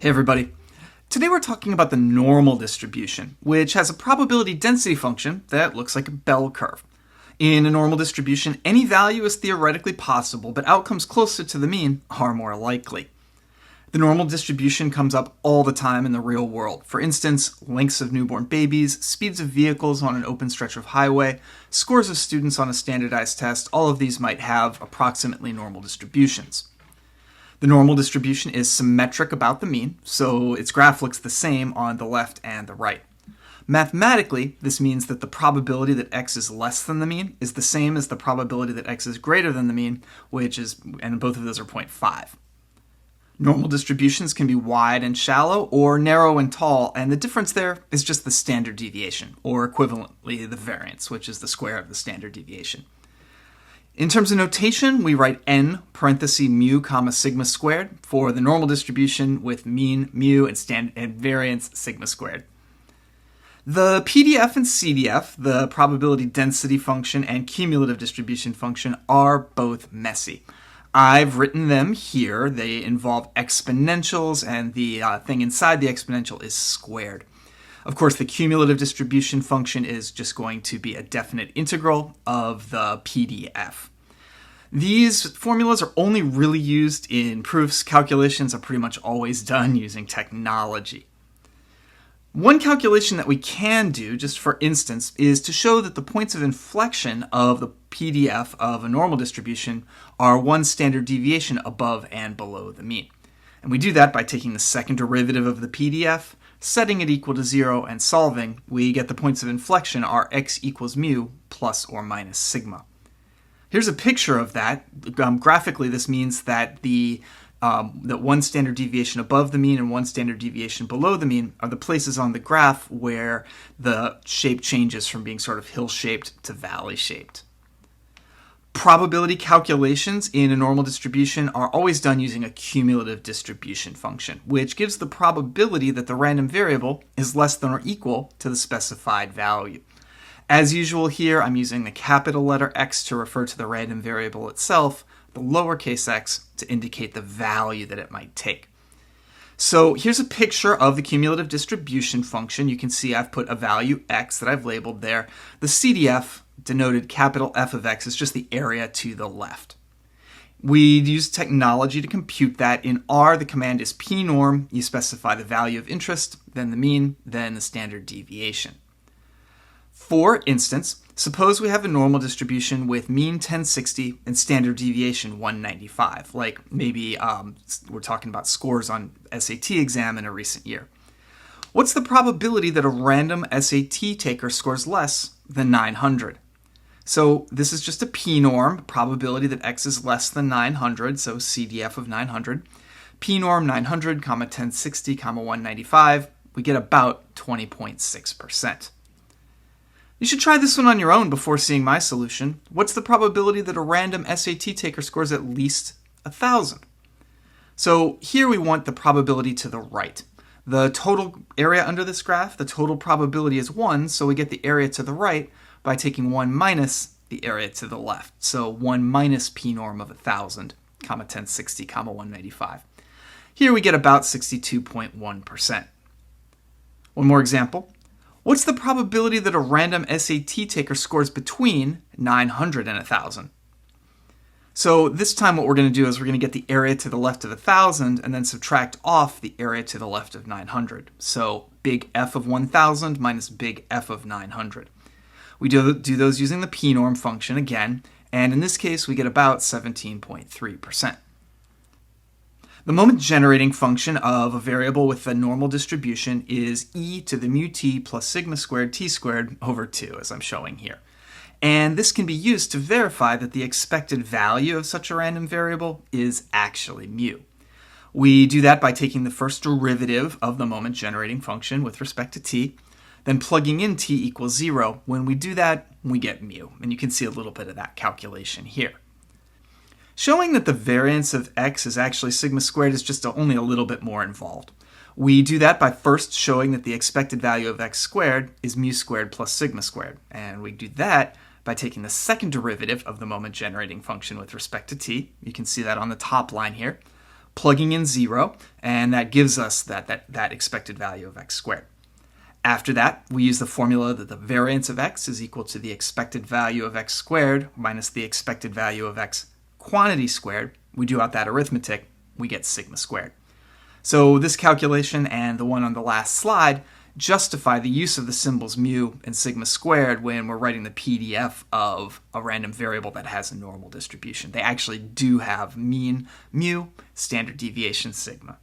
Hey everybody. Today we're talking about the normal distribution, which has a probability density function that looks like a bell curve. In a normal distribution, any value is theoretically possible, but outcomes closer to the mean are more likely. The normal distribution comes up all the time in the real world. For instance, lengths of newborn babies, speeds of vehicles on an open stretch of highway, scores of students on a standardized test, all of these might have approximately normal distributions. The normal distribution is symmetric about the mean, so its graph looks the same on the left and the right. Mathematically, this means that the probability that x is less than the mean is the same as the probability that x is greater than the mean, and both of those are 0.5. Normal distributions can be wide and shallow or narrow and tall, and the difference there is just the standard deviation, or equivalently the variance, which is the square of the standard deviation. In terms of notation, we write n parenthesis mu comma sigma squared for the normal distribution with mean mu and variance sigma squared. The PDF and CDF, the probability density function and cumulative distribution function, are both messy. I've written them here. They involve exponentials, and the thing inside the exponential is squared. Of course, the cumulative distribution function is just going to be a definite integral of the PDF. These formulas are only really used in proofs. Calculations are pretty much always done using technology. One calculation that we can do, just for instance, is to show that the points of inflection of the PDF of a normal distribution are one standard deviation above and below the mean. And we do that by taking the second derivative of the PDF, setting it equal to 0, and solving. We get the points of inflection are x equals mu plus or minus sigma. Here's a picture of that. Graphically, this means that that one standard deviation above the mean and one standard deviation below the mean are the places on the graph where the shape changes from being sort of hill-shaped to valley-shaped. Probability calculations in a normal distribution are always done using a cumulative distribution function, which gives the probability that the random variable is less than or equal to the specified value. As usual here, I'm using the capital letter X to refer to the random variable itself, the lowercase x to indicate the value that it might take. So here's a picture of the cumulative distribution function. You can see I've put a value x that I've labeled there. The CDF, denoted capital F of x, is just the area to the left. We use technology to compute that. In R, the command is pnorm. You specify the value of interest, then the mean, then the standard deviation. For instance, suppose we have a normal distribution with mean 1060 and standard deviation 195, like maybe we're talking about scores on SAT exam in a recent year. What's the probability that a random SAT taker scores less than 900? So this is just a pnorm, probability that x is less than 900, so CDF of 900. Pnorm 900, 1060, 195, we get about 20.6%. You should try this one on your own before seeing my solution. What's the probability that a random SAT taker scores at least 1,000? So here we want the probability to the right. The total area under this graph, the total probability is 1, so we get the area to the right by taking 1 minus the area to the left. So 1 minus pnorm of 1,000, 1060, 195. Here we get about 62.1%. One more example. What's the probability that a random SAT taker scores between 900 and 1,000? So this time what we're going to do is we're going to get the area to the left of 1,000 and then subtract off the area to the left of 900. So big F of 1,000 minus big F of 900. We do those using the pnorm function again, and in this case we get about 17.3%. The moment generating function of a variable with a normal distribution is e to the mu t plus sigma squared t squared over 2, as I'm showing here. And this can be used to verify that the expected value of such a random variable is actually mu. We do that by taking the first derivative of the moment generating function with respect to t, then plugging in t equals 0. When we do that, we get mu, and you can see a little bit of that calculation here. Showing that the variance of x is actually sigma squared is just only a little bit more involved. We do that by first showing that the expected value of x squared is mu squared plus sigma squared. And we do that by taking the second derivative of the moment generating function with respect to t. You can see that on the top line here. plugging in 0, and that gives us that expected value of x squared. After that, we use the formula that the variance of x is equal to the expected value of x squared minus the expected value of x quantity squared. We do out that arithmetic, we get sigma squared. So this calculation and the one on the last slide justify the use of the symbols mu and sigma squared when we're writing the PDF of a random variable that has a normal distribution. They actually do have mean mu, standard deviation sigma.